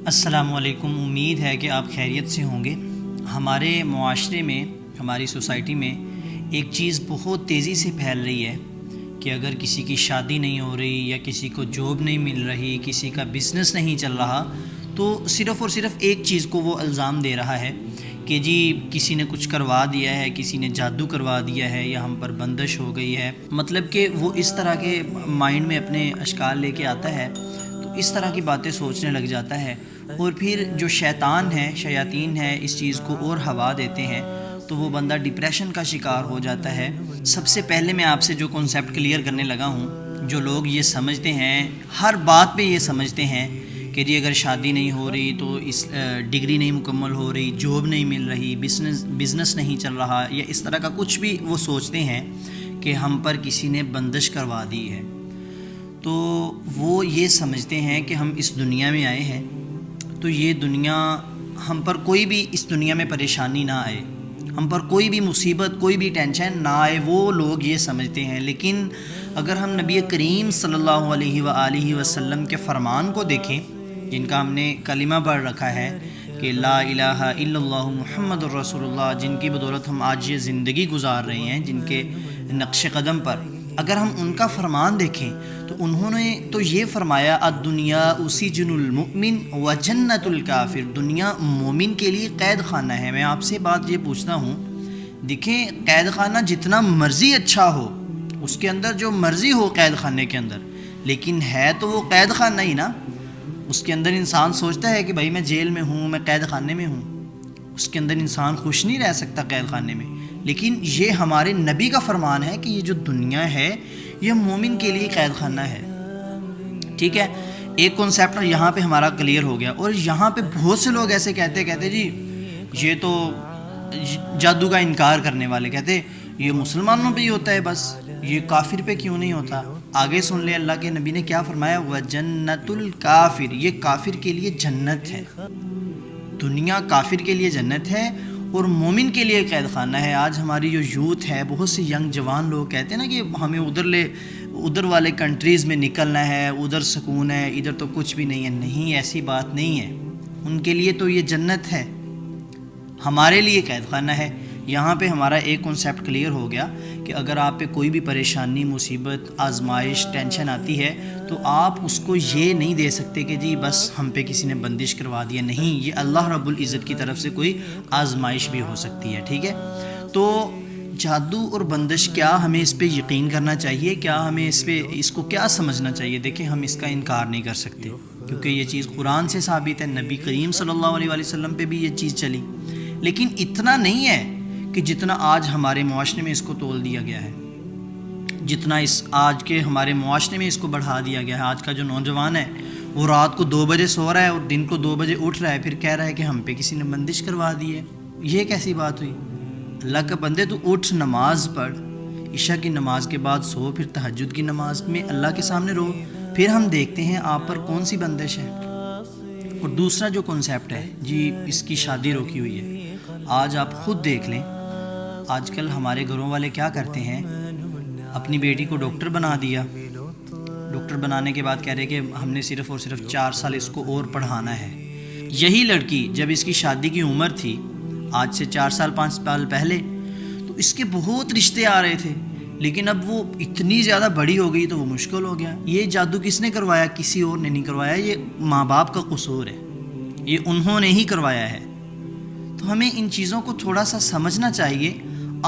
السلام علیکم، امید ہے کہ آپ خیریت سے ہوں گے۔ ہمارے معاشرے میں، ہماری سوسائٹی میں ایک چیز بہت تیزی سے پھیل رہی ہے کہ اگر کسی کی شادی نہیں ہو رہی یا کسی کو جاب نہیں مل رہی، کسی کا بزنس نہیں چل رہا، تو صرف اور صرف ایک چیز کو وہ الزام دے رہا ہے کہ جی کسی نے کچھ کروا دیا ہے، کسی نے جادو کروا دیا ہے یا ہم پر بندش ہو گئی ہے۔ مطلب کہ وہ اس طرح کے مائنڈ میں اپنے اشکال لے کے آتا ہے، تو اس طرح کی باتیں سوچنے لگ جاتا ہے، اور پھر جو شیطان ہے، شیاطین ہے، اس چیز کو اور ہوا دیتے ہیں تو وہ بندہ ڈپریشن کا شکار ہو جاتا ہے۔ سب سے پہلے میں آپ سے جو کنسیپٹ کلیئر کرنے لگا ہوں، جو لوگ یہ سمجھتے ہیں، ہر بات پہ یہ سمجھتے ہیں کہ جی اگر شادی نہیں ہو رہی تو اس ڈگری نہیں مکمل ہو رہی، جاب نہیں مل رہی، بزنس نہیں چل رہا، یا اس طرح کا کچھ بھی وہ سوچتے ہیں کہ ہم پر کسی نے بندش کروا دی ہے، تو وہ یہ سمجھتے ہیں کہ ہم اس دنیا میں آئے ہیں تو یہ دنیا، ہم پر کوئی بھی اس دنیا میں پریشانی نہ آئے، ہم پر کوئی بھی مصیبت، کوئی بھی ٹینشن نہ آئے، وہ لوگ یہ سمجھتے ہیں۔ لیکن اگر ہم نبی کریم صلی اللہ علیہ وآلہ وسلم کے فرمان کو دیکھیں، جن کا ہم نے کلمہ پڑھ رکھا ہے کہ لا الہ الا اللہ محمد الرسول اللہ، جن کی بدولت ہم آج یہ زندگی گزار رہے ہیں، جن کے نقش قدم پر اگر ہم ان کا فرمان دیکھیں تو انہوں نے تو یہ فرمایا الدنیا سجن المؤمن و جنت الکافر، دنیا مومن کے لیے قید خانہ ہے۔ میں آپ سے بات یہ پوچھتا ہوں، دیکھیں قید خانہ جتنا مرضی اچھا ہو، اس کے اندر جو مرضی ہو قید خانے کے اندر، لیکن ہے تو وہ قید خانہ ہی نا۔ اس کے اندر انسان سوچتا ہے کہ بھائی میں جیل میں ہوں، میں قید خانے میں ہوں، اس کے اندر انسان خوش نہیں رہ سکتا قید خانے میں۔ لیکن یہ ہمارے نبی کا فرمان ہے کہ یہ جو دنیا ہے یہ مومن کے لیے قید خانہ ہے، ٹھیک ہے۔ ایک کنسیپٹ یہاں پہ ہمارا کلیئر ہو گیا، اور یہاں پہ بہت سے لوگ ایسے کہتے جی یہ تو جادو کا انکار کرنے والے کہتے یہ مسلمانوں پہ ہی ہوتا ہے، بس یہ کافر پہ کیوں نہیں ہوتا؟ آگے سن لے، اللہ کے نبی نے کیا فرمایا، وَجَنَّةُ الْكَافِرِ، یہ کافر کے لیے جنت ہے، دنیا کافر کے لیے جنت ہے اور مومن کے لیے قید خانہ ہے۔ آج ہماری جو یوتھ ہے، بہت سے ینگ جوان لوگ کہتے ہیں نا کہ ہمیں ادھر والے کنٹریز میں نکلنا ہے، ادھر سکون ہے، ادھر تو کچھ بھی نہیں ہے۔ نہیں، ایسی بات نہیں ہے، ان کے لیے تو یہ جنت ہے، ہمارے لیے قید خانہ ہے۔ یہاں پہ ہمارا ایک کنسیپٹ کلیئر ہو گیا کہ اگر آپ پہ کوئی بھی پریشانی، مصیبت، آزمائش، ٹینشن آتی ہے تو آپ اس کو یہ نہیں دے سکتے کہ جی بس ہم پہ کسی نے بندش کروا دیا۔ نہیں، یہ اللہ رب العزت کی طرف سے کوئی آزمائش بھی ہو سکتی ہے، ٹھیک ہے۔ تو جادو اور بندش، کیا ہمیں اس پہ یقین کرنا چاہیے؟ کیا ہمیں اس کو کیا سمجھنا چاہیے؟ دیکھیں ہم اس کا انکار نہیں کر سکتے کیونکہ یہ چیز قرآن سے ثابت ہے، نبی کریم صلی اللہ علیہ وسلم پہ بھی یہ چیز چلی، لیکن اتنا نہیں ہے کہ جتنا آج ہمارے معاشرے میں اس کو تول دیا گیا ہے، جتنا آج کے ہمارے معاشرے میں اس کو بڑھا دیا گیا ہے۔ آج کا جو نوجوان ہے وہ رات کو 2 بجے سو رہا ہے اور دن کو 2 بجے اٹھ رہا ہے، پھر کہہ رہا ہے کہ ہم پہ کسی نے بندش کروا دی ہے۔ یہ کیسی بات ہوئی؟ اللہ کا بندے تو اٹھ، نماز پڑھ، عشاء کی نماز کے بعد سو، پھر تہجد کی نماز میں اللہ کے سامنے رو، پھر ہم دیکھتے ہیں آپ پر کون سی بندش ہے۔ اور دوسرا جو کنسیپٹ ہے جی اس کی شادی روکی ہوئی ہے، آج آپ خود دیکھ لیں، آج کل ہمارے گھروں والے کیا کرتے ہیں، اپنی بیٹی کو ڈاکٹر بنا دیا، ڈاکٹر بنانے کے بعد کہہ رہے کہ ہم نے صرف اور صرف 4 سال اس کو اور پڑھانا ہے۔ یہی لڑکی جب اس کی شادی کی عمر تھی، آج سے 4 سال 5 سال پہلے، تو اس کے بہت رشتے آ رہے تھے، لیکن اب وہ اتنی زیادہ بڑی ہو گئی تو وہ مشکل ہو گیا۔ یہ جادو کس نے کروایا؟ کسی اور نے نہیں کروایا، یہ ماں باپ کا قصور ہے، یہ انہوں نے ہی کروایا ہے۔ تو ہمیں ان چیزوں کو تھوڑا سا سمجھنا چاہیے۔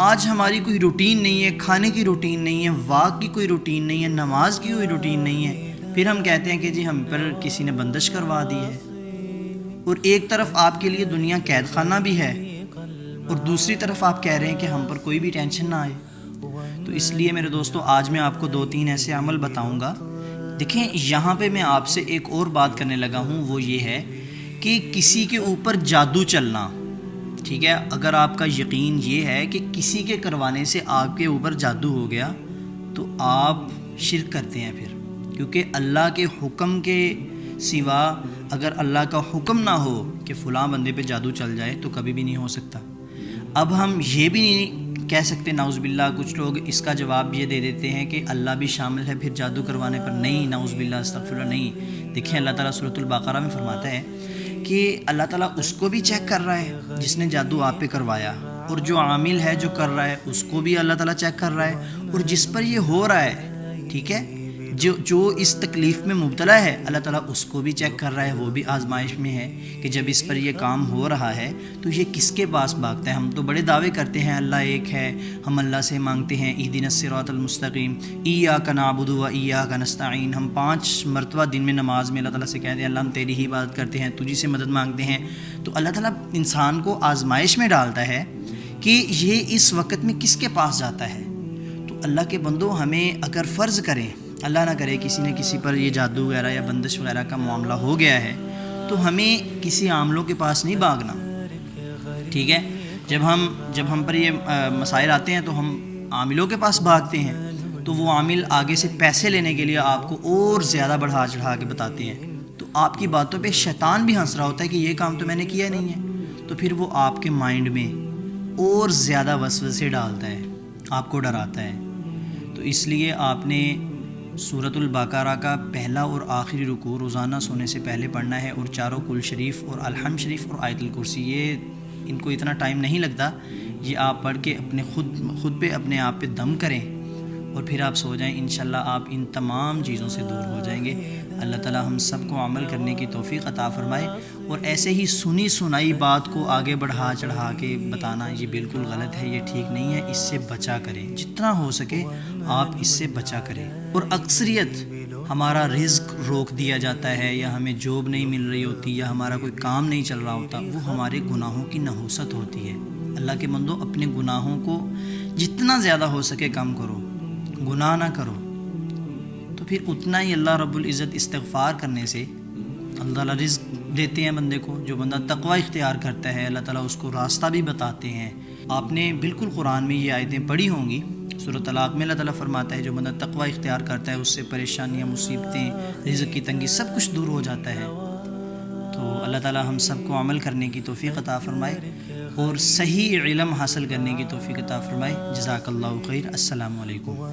آج ہماری کوئی روٹین نہیں ہے، کھانے کی روٹین نہیں ہے، واک کی کوئی روٹین نہیں ہے، نماز کی کوئی روٹین نہیں ہے، پھر ہم کہتے ہیں کہ جی ہم پر کسی نے بندش کروا دی ہے۔ اور ایک طرف آپ کے لیے دنیا قید خانہ بھی ہے اور دوسری طرف آپ کہہ رہے ہیں کہ ہم پر کوئی بھی ٹینشن نہ آئے۔ تو اس لیے میرے دوستو آج میں آپ کو 2-3 ایسے عمل بتاؤں گا۔ دیکھیں یہاں پہ میں آپ سے ایک اور بات کرنے لگا ہوں، وہ یہ ہے کہ کسی کے اوپر جادو چلنا، ٹھیک ہے، اگر آپ کا یقین یہ ہے کہ کسی کے کروانے سے آپ کے اوپر جادو ہو گیا تو آپ شرک کرتے ہیں پھر، کیونکہ اللہ کے حکم کے سوا اگر اللہ کا حکم نہ ہو کہ فلاں بندے پہ جادو چل جائے تو کبھی بھی نہیں ہو سکتا۔ اب ہم یہ بھی نہیں کہہ سکتے، نعوذ باللہ کچھ لوگ اس کا جواب یہ دے دیتے ہیں کہ اللہ بھی شامل ہے پھر جادو کروانے پر۔ نہیں، نعوذ باللہ، استغفر اللہ، نہیں۔ دیکھیں اللہ تعالیٰ سورۃ البقرہ میں فرماتا ہے کہ اللہ تعالیٰ اس کو بھی چیک کر رہا ہے جس نے جادو آپ پہ کروایا، اور جو عامل ہے جو کر رہا ہے اس کو بھی اللہ تعالیٰ چیک کر رہا ہے، اور جس پر یہ ہو رہا ہے، ٹھیک ہے، جو اس تکلیف میں مبتلا ہے، اللہ تعالیٰ اس کو بھی چیک کر رہا ہے، وہ بھی آزمائش میں ہے کہ جب اس پر یہ کام ہو رہا ہے تو یہ کس کے پاس بھاگتا ہے۔ ہم تو بڑے دعوے کرتے ہیں اللہ ایک ہے، ہم اللہ سے مانگتے ہیں اہدنا الصراط المستقیم، ایاک نعبد و ایاک نستعین، ہم 5 مرتبہ دن میں نماز میں اللہ تعالیٰ سے کہتے ہیں اللہ ہم تیری ہی عبادت کرتے ہیں، تجھی سے مدد مانگتے ہیں۔ تو اللہ تعالیٰ انسان کو آزمائش میں ڈالتا ہے کہ یہ اس وقت میں کس کے پاس جاتا ہے۔ تو اللہ کے بندوں، ہمیں اگر فرض کریں، اللہ نہ کرے کسی نے کسی پر یہ جادو وغیرہ یا بندش وغیرہ کا معاملہ ہو گیا ہے، تو ہمیں کسی عاملوں کے پاس نہیں بھاگنا، ٹھیک ہے۔ جب ہم پر یہ مسائل آتے ہیں تو ہم عاملوں کے پاس بھاگتے ہیں، تو وہ عامل آگے سے پیسے لینے کے لیے آپ کو اور زیادہ بڑھا چڑھا کے بتاتے ہیں، تو آپ کی باتوں پہ شیطان بھی ہنس رہا ہوتا ہے کہ یہ کام تو میں نے کیا نہیں ہے، تو پھر وہ آپ کے مائنڈ میں اور زیادہ وسوسے ڈالتا ہے، آپ کو ڈراتا ہے۔ تو اس لیے آپ نے سورۃ البقرہ کا پہلا اور آخری رکوع روزانہ سونے سے پہلے پڑھنا ہے، اور چاروں کل شریف اور الحمد شریف اور آیت الکرسی، یہ ان کو اتنا ٹائم نہیں لگتا، یہ آپ پڑھ کے اپنے خود پہ اپنے آپ پہ دم کریں اور پھر آپ سو جائیں، انشاءاللہ آپ ان تمام چیزوں سے دور ہو جائیں گے۔ اللہ تعالیٰ ہم سب کو عمل کرنے کی توفیق عطا فرمائے، اور ایسے ہی سنی سنائی بات کو آگے بڑھا چڑھا کے بتانا یہ بالکل غلط ہے، یہ ٹھیک نہیں ہے، اس سے بچا کریں، جتنا ہو سکے آپ اس سے بچا کریں۔ اور اکثریت ہمارا رزق روک دیا جاتا ہے، یا ہمیں جاب نہیں مل رہی ہوتی، یا ہمارا کوئی کام نہیں چل رہا ہوتا، وہ ہمارے گناہوں کی نحوست ہوتی ہے۔ اللہ کے بندوں، اپنے گناہوں کو جتنا زیادہ ہو سکے کم کرو، گناہ نہ کرو، تو پھر اتنا ہی اللہ رب العزت استغفار کرنے سے اللہ تعالیٰ رزق دیتے ہیں بندے کو۔ جو بندہ تقوی اختیار کرتا ہے، اللہ تعالیٰ اس کو راستہ بھی بتاتے ہیں۔ آپ نے بالکل قرآن میں یہ آیتیں پڑھی ہوں گی، سورۃ طلاق میں اللہ تعالیٰ فرماتا ہے جو بندہ تقوی اختیار کرتا ہے اس سے پریشانیاں، مصیبتیں، رزق کی تنگی سب کچھ دور ہو جاتا ہے۔ تو اللہ تعالیٰ ہم سب کو عمل کرنے کی توفیق عطا فرمائے اور صحیح علم حاصل کرنے کی توفیق عطا فرمائے۔ جزاک اللہ خیر۔ السلام علیکم۔